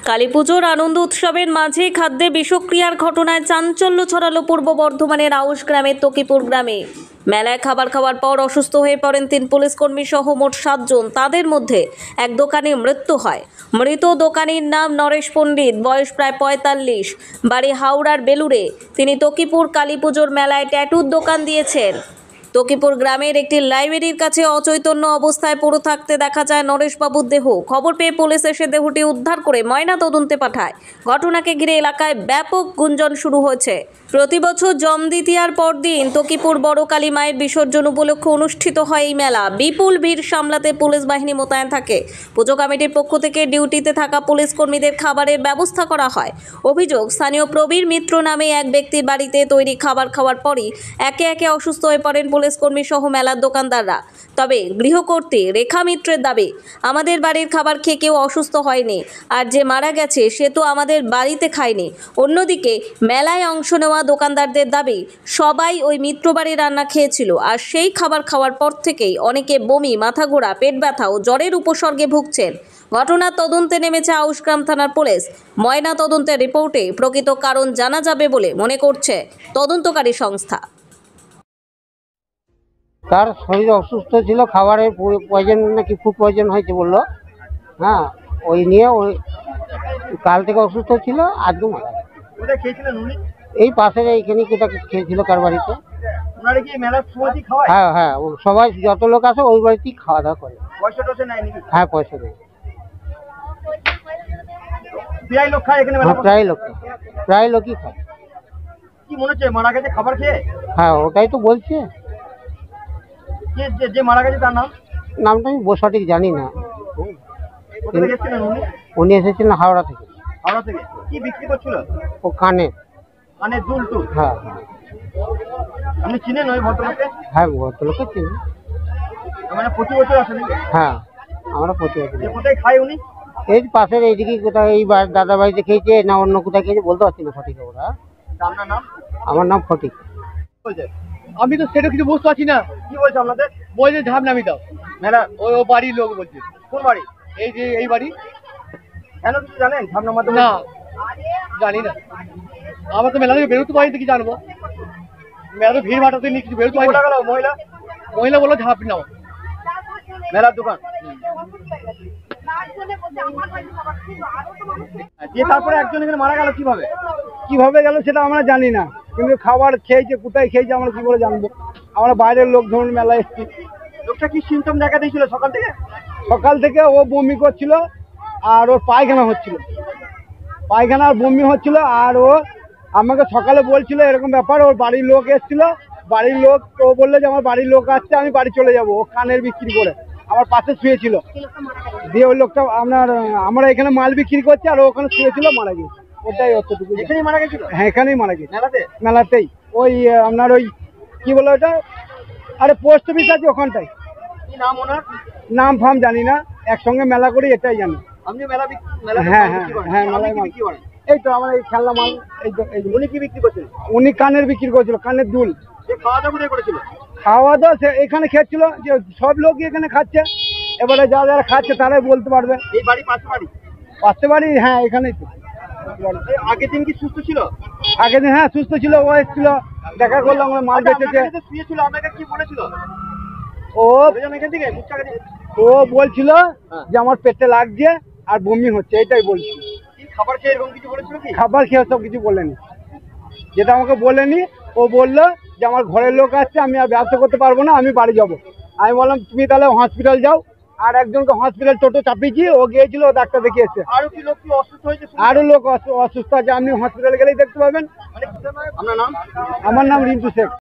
কালীপুজোর আনন্দ উৎসবের মাঝে খাদ্যে বিষক্রিয়ার ঘটনায় চাঞ্চল্য ছড়ালো পূর্ব বর্ধমানের আউশ গ্রামের তকিপুর গ্রামে। মেলায় খাবার খাওয়ার পর অসুস্থ হয়ে পড়েন 3 পুলিশকর্মী সহ মোট 7 জন। তাদের মধ্যে এক দোকানে মৃত্যু হয়। মৃত দোকানির নাম নরেশ পণ্ডিত, বয়স প্রায় 45, বাড়ি হাওড়ার বেলুড়ে। তিনি তকিপুর কালীপুজোর মেলায় ট্যাটুর দোকান দিয়েছেন। তকিপুর গ্রামের একটি লাইব্রেরির কাছে অচৈতন্য অবস্থায় পড়ে থাকতে দেখা যায় নরেশবাবুর দেহ। খবর পেয়ে পুলিশ এসে দেহটি উদ্ধার করে ময়না তদন্তে পাঠায়। ঘটনাকে ঘিরে এলাকায় ব্যাপক গুঞ্জন শুরু হয়েছে। প্রতি বছর জম দ্বিতীয়ার পরদিন তকিপুর বড় কালী মায়ের বিসর্জন উপলক্ষে অনুষ্ঠিত হয় এই মেলা। বিপুল ভিড় সামলাতে পুলিশ বাহিনী মোতায়েন থাকে। পুজো কমিটির পক্ষ থেকে ডিউটিতে থাকা পুলিশ কর্মীদের খাবারের ব্যবস্থা করা হয়। অভিযোগ, স্থানীয় প্রবীর মিত্র নামে এক ব্যক্তির বাড়িতে তৈরি খাবার খাওয়ার পরই একে একে অসুস্থ হয়ে পড়েন পুলিশ কর্মী সহ মেলার দোকানদাররা। তবে গৃহকর্ত্রী রেখা মিত্রের দাবি, আমাদের বাড়ির খাবার খেয়ে কেউ অসুস্থ হয়নি, আর যে মারা গেছে সে তো আমাদের বাড়িতে খায়নি। অন্যদিকে মেলায় অংশ নেওয়া দোকানদারদের দাবি, সবাই ওই মিত্র বাড়ির রান্না খেয়েছিল, আর সেই খাবার খাওয়ার পর থেকেই অনেকে বমি, মাথা ঘোরা, পেট ব্যথা ও জ্বরের উপসর্গে ভুগছেন। ঘটনার তদন্তে নেমেছে আউশগ্রাম থানার পুলিশ। ময়না তদন্তের রিপোর্টে প্রকৃত কারণ জানা যাবে বলে মনে করছে তদন্তকারী সংস্থা। তার শরীর অসুস্থ ছিল, খাবারের পয়জন নাকি ফুড পয়জন হয়েছে বললো। হ্যাঁ, ওই নিয়ে ওই কাল থেকে অসুস্থ ছিল, আজকে মারা গেছে। কোথায় খেয়েছিলেন উনি? এই পাশের এইখানে কোথাও খেয়েছিল কার বাড়িতে। ওনারা কি মেলার সময়ই খাওয়ায়? হ্যাঁ হ্যাঁ, ও সবাই যত লোক আসে ওই বাড়িতেই খাওয়া দাওয়া করে। পয়সা টয়সা নেয় নাকি? হ্যাঁ, পয়সা দেয়। প্রায় লোক খায় এখানে মেলা? হ্যাঁ, প্রায় লোকই খায়। কি মনে হচ্ছে মারা গেছে খাবার খেয়ে? হ্যাঁ, ওটাই তো বলছে। যে মারা গেছে তার নাম? নামটা আমি সঠিক জানি না। কোথা থেকে এসেছিলেন উনি? উনি এসেছিলেন হাওড়া থেকে। হাওড়া থেকে? কি বিক্রি করছিল? ও কানে। মানে দুল টুল? হ্যাঁ হ্যাঁ আপনি চিনেন ওই ভদ্রলোককে? হ্যাঁ, ভদ্রলোককে চিনি। মানে প্রতি বছর আসেন? হ্যাঁ, আমরা প্রতি বছর। কোথায় খায় উনি? এই পাশের এইদিকে কোথাও, এই দাদা বাড়িতে খেয়েছে না অন্য কোথায় খেয়েছে বলতে পারছি না সঠিক। ওরা আপনার নাম? আমার নাম ফটিক। আমি তো সেটা কিছু বুঝতে পারছি না। কি বলছে আপনাদের? বলছে ঝাপ নামি দাও মেলা ওই ও বাড়ির লোক বলছে। কোন বাড়ি? এই যে এই বাড়ি। কেন কিছু জানেন? ঝামনা মাধ্যমে না, জানি না। আমার তো মেলা থেকে বেরোতে পারিনি তো কি জানবো। মেলা তো ভিড় ভাটাতে নিয়ে কিছু বেরোতে পারিনি। গেল মহিলা মহিলা বললো ঝাঁপ নাও। মেলার দোকান দিয়ে তারপরে একজন এখানে মারা গেল কিভাবে? কিভাবে গেল সেটা আমরা জানি না, কিন্তু খাবার খেয়েছে, কোথায় খেয়েছে আমরা কি করে জানবো? আমরা বাইরের লোক ধরুন মেলায় এসেছি। লোকটা কি সিমটম দেখা দিয়েছিল সকাল থেকে? সকাল থেকে ও বমি করছিল আর ওর পায়খানা হচ্ছিল, পায়খানা আর বমি হচ্ছিল। আর ও আমাকে সকালে বলছিল এরকম ব্যাপার, ওর বাড়ির লোক এসেছিল, বাড়ির লোক ও বললো যে আমার বাড়ির লোক আসছে, আমি বাড়ি চলে যাবো। ও কানের বিক্রি করে আমার পাশে শুয়েছিল, দিয়ে ওই লোকটা আমরা এখানে মাল বিক্রি করছি আর ও ওখানে শুয়েছিল, মারা গেছে। ওটাই অতটুকু। এখানেই মারা গেছিল? হ্যাঁ, এখানেই মারা গেছে, মেলাতে? মেলাতেই। ওই আপনার ওই কি বলে ওটা, আরে পোস্ট অফিস আছে ওখানটায়। কি নাম ওনার? নাম ফাম জানি না, একসঙ্গে মেলা করি এটাই জানি। আপনি হ্যাঁ হ্যাঁ হ্যাঁ, মেলায় মাল। এই তো আমার এই খেলনা মাল। এই তো উনি কি বিক্রি করছিলেন? উনি কানের বিক্রি করছিল, কানের দুল। সে খাওয়া দাওয়া কোথায় করেছিল? খাওয়া দাওয়া এখানে খেয়েছিল, যে সব লোকই এখানে খাচ্ছে। এবারে যারা যারা খাচ্ছে তারাই বলতে পারবে। এই বাড়ি পাশে বাড়ি? পাশে বাড়ি, হ্যাঁ এখানেই তো। আগের দিন কি সুস্থ ছিল? আগের দিন হ্যাঁ সুস্থ ছিল, ও এসেছিল, দেখা করলাম আমরা মাল বেচেছে। শুয়েছিল, আপনাকে কি বলেছিল? ও এখান থেকে ও বলছিল যে আমার পেটে লাগছে আর বমি হচ্ছে, এটাই বলছিল। কি খাবার খেয়ে এরকম কিছু বলেছিল কি? খাবার খেয়ে সব কিছু বলেনি, যেটা আমাকে বলেনি। ও বললো যে আমার ঘরের লোক আসছে, আমি আর ব্যবসা করতে পারবো না, আমি বাড়ি যাবো। আমি বললাম তুমি তাহলে হসপিটাল যাও। আর একজনকে হসপিটাল টোটো চাপিয়েছি, ও গিয়েছিল, ও ডাক্তার দেখিয়েছে। আরো কি লোক কি অসুস্থ হয়েছে? আরো লোক অসুস্থ আছে, আপনি হসপিটালে গেলেই দেখতে পাবেন। আপনার নাম? আমার নাম রিন্টু শেখ।